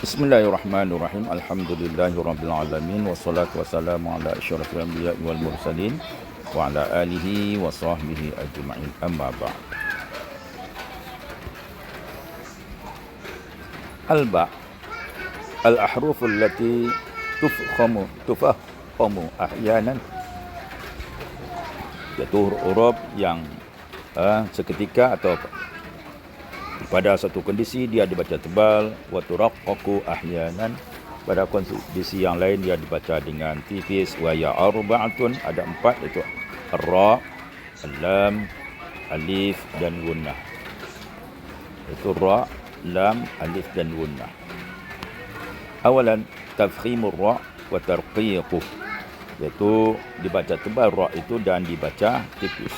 Bismillahirrahmanirrahim. Alhamdulillahirabbil alamin wassalatu wassalamu ala asyrafil anbiya'i wal mursalin wa ala alihi wa sahbihi ajma'in. Amma ba'd. Al-ba' al-ahruf allati tufahhamu ahyanan, iaitu huruf yang seketika atau pada satu kondisi dia dibaca tebal, wa turaqqaqu ahyanan, pada kondisi yang lain dia dibaca dengan tipis. Wa ya arba'atun, ada empat, iaitu ra, lam, alif dan gunnah. Itu ra, lam, alif dan gunnah. Awalan tafkhimur ra wa tarqiquh, iaitu dibaca tebal ra itu dan dibaca tipis.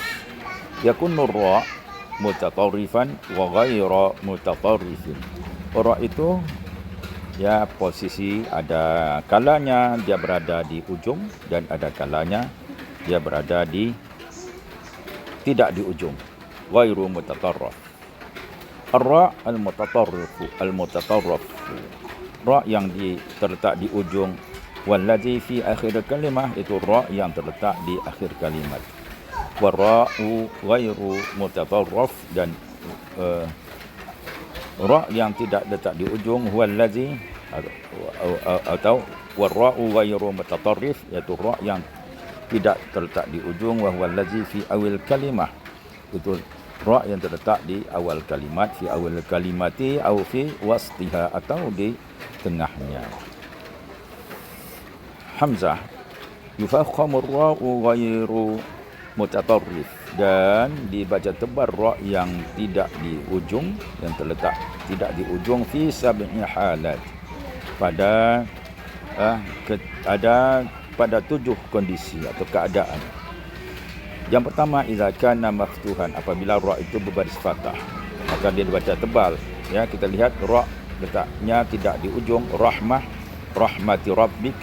Yakunur ra mutatarrifan wa ghaira mutatarrifin. Ra itu ya posisi ada kalanya dia berada di ujung dan ada kalanya dia berada di tidak di ujung. Ghairu mutatarrif. Ar-ra al-mutatarrif. Ra yang terletak di ujung, wallazi fi akhir kalimah, itu ra yang terletak di akhir kalimat. Warra'u ghairu mutatarrif, dan ra yang tidak letak di ujung, huwallazi atau warra'u ghairu mutatarrif, iaitu ra yang tidak terletak di ujung, wa huwallazi fi awil kalimah, itu ra yang terletak di awal kalimat, fi awal kalimati au fi wastiha, atau di tengahnya. Hamzah yufakhamu ar-ra'u ghairu mutatarrif, dan dibaca tebal ra yang tidak di ujung, yang terletak tidak di ujung, fi sab'i halat, pada ada pada 7 kondisi atau keadaan. Yang pertama, idza kana maftuhan, apabila ra itu berbaris fathah maka dia dibaca tebal. Ya, kita lihat ra letaknya tidak di ujung, rahmah, rahmati rabbik,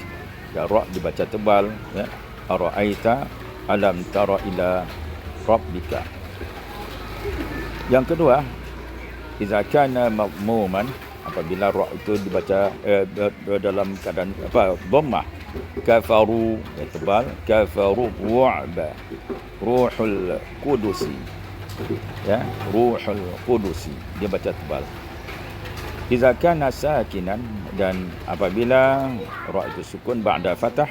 ya, ra dibaca tebal. Ya, ara'aita alam tara ila rabbika. Yang kedua, idza kana madmuman, apabila ra itu dibaca dalam keadaan dhammah, kafaru, ya, tebal, kafaru wa'ba, ruhul qudusi, ya, ruhul qudusi, dia baca tebal. Idza kana sakinan, dan apabila ra itu sukun ba'da fathah,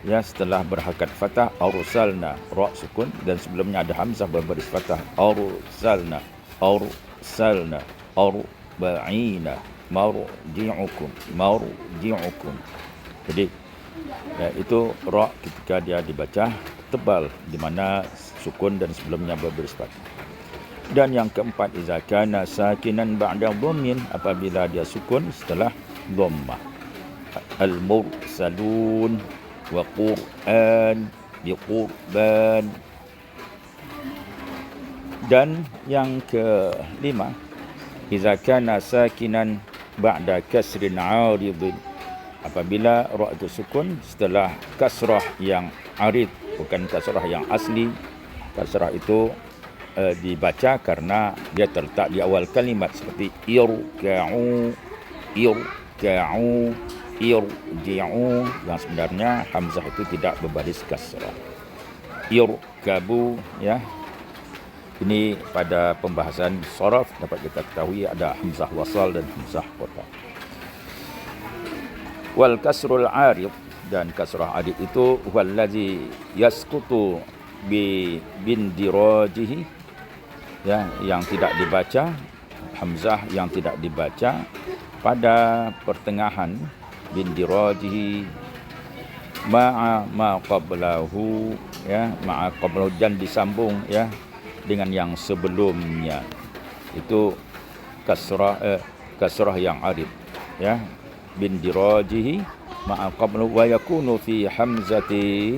ya, setelah berharakat fathah, arsalna, ra sukun, dan sebelumnya ada hamzah berbaris fathah, arsalna, arsalna, arba'ina, marji'ukum, marji'ukum. Jadi ya, itu ra ketika dia dibaca tebal, di mana sukun dan sebelumnya berbaris fathah. Dan yang keempat, idza kana sakinan ba'da dhammin, apabila dia sukun setelah dhammah, al-mursalun wa Qur'an bi Qurban. Dan yang kelima, idza kana sakinan ba'da kasrin 'aridin, apabila ra itu sukun setelah kasrah yang 'arid, bukan kasrah yang asli. Kasrah itu dibaca karena dia terletak di awal kalimat, seperti irka'u, irka'u, irji'u, yang sebenarnya hamzah itu tidak berbaris kasrah. Irkabu, ya. Ini pada pembahasan sharaf dapat kita ketahui ada hamzah wasal dan hamzah qata. Wal kasrul 'arid, dan kasrah 'arid itu wallazi yasqutu bindirajihi, ya, yang tidak dibaca, hamzah yang tidak dibaca pada pertengahan, bindirajihi, ma'a ma qablahu, ya, ma'a qablahu, dan disambung, ya, dengan yang sebelumnya. Itu kasrah yang 'arid, ya, bindirajihi ma'a qablahu, wa yakunu fi hamzati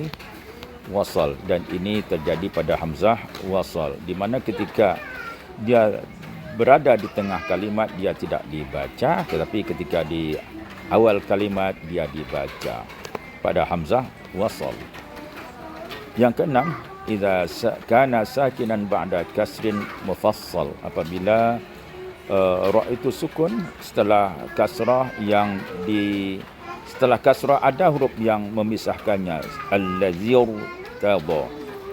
wasal, dan ini terjadi pada hamzah wasal, di mana ketika dia berada di tengah kalimat dia tidak dibaca, tetapi ketika di awal kalimat dia dibaca pada hamzah wasal. Yang keenam, idza kana sakinan ba'da kasrin mufassal, apabila ra itu sukun setelah kasrah setelah kasrah ada huruf yang memisahkannya. Allazir tada.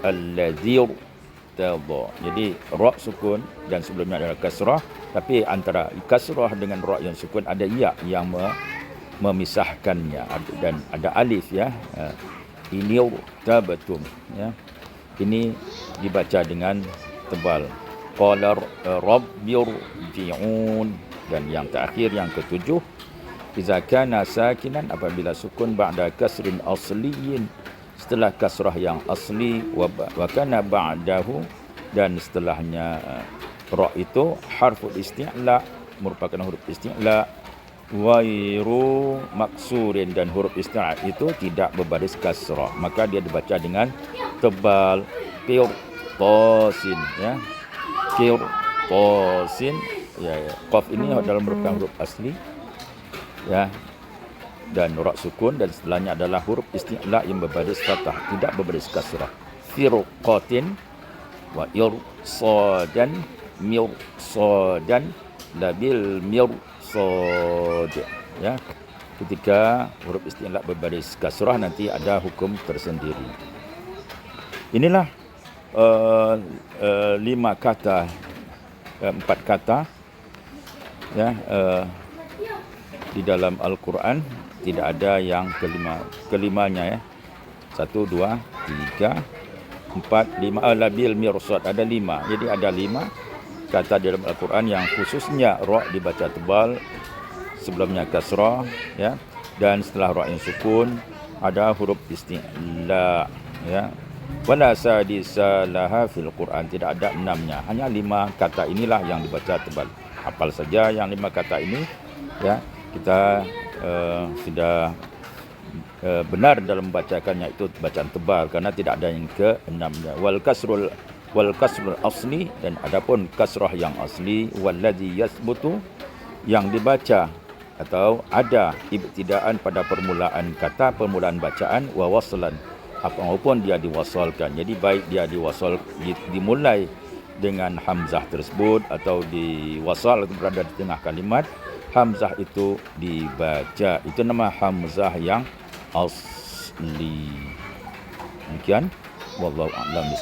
Allazir tada. Jadi ra sukun dan sebelumnya adalah kasrah, tapi antara kasrah dengan ra yang sukun ada ya yang memisahkannya dan ada alif ya. Ini tabatum ya. Ini dibaca dengan tebal. Qala rabbirji'un. Dan yang terakhir yang ketujuh, iza kana sakinan, apabila sukun ba'da kasrin asliyin, setelah kasrah yang asli, wa kana ba'dahu, dan setelahnya ra itu harful isti'la, merupakan huruf isti'la, wairu maksurin, dan huruf isti'la itu tidak berbaris kasrah, maka dia dibaca dengan tebal. Qirtasin ya. Qirtasin ya. Qaf ini dalam merupakan huruf asli ya, dan ra sukun, dan setelahnya adalah huruf isti'la yang berbaris fathah, tidak berbaris kasrah. Firqatin wa irsadan mirsadan labil mirsad ya. Ketika huruf isti'la berbaris kasrah nanti ada hukum tersendiri. Inilah 5 kata, 4 kata ya, di dalam Al-Quran. Tidak ada yang kelimanya ya. 1, 2, 3, 4, 5. Labil mirsad ada 5. Jadi ada 5 kata di dalam Al-Quran yang khususnya ra dibaca tebal, sebelumnya kasrah ya, dan setelah ra yang sukun ada huruf isti'la ya. Wala sadisa laha fil Quran, tidak ada 6-nya, hanya 5 kata inilah yang dibaca tebal. Hafal saja yang 5 kata ini ya. Kita sudah benar dalam membacakannya, itu bacaan tebal karena tidak ada yang ke-6-nya. Wal kasrul asli, dan adapun kasrah yang asli, wallazi yasbutu, yang dibaca atau ada ibtidaan pada permulaan kata, permulaan bacaan, wa waslan, apapun dia diwasalkan. Jadi baik dia dimulai dengan hamzah tersebut atau diwasal atau berada di tengah kalimat, hamzah itu dibaca. Itu nama hamzah yang asli. Demikian, wallahu a'lam.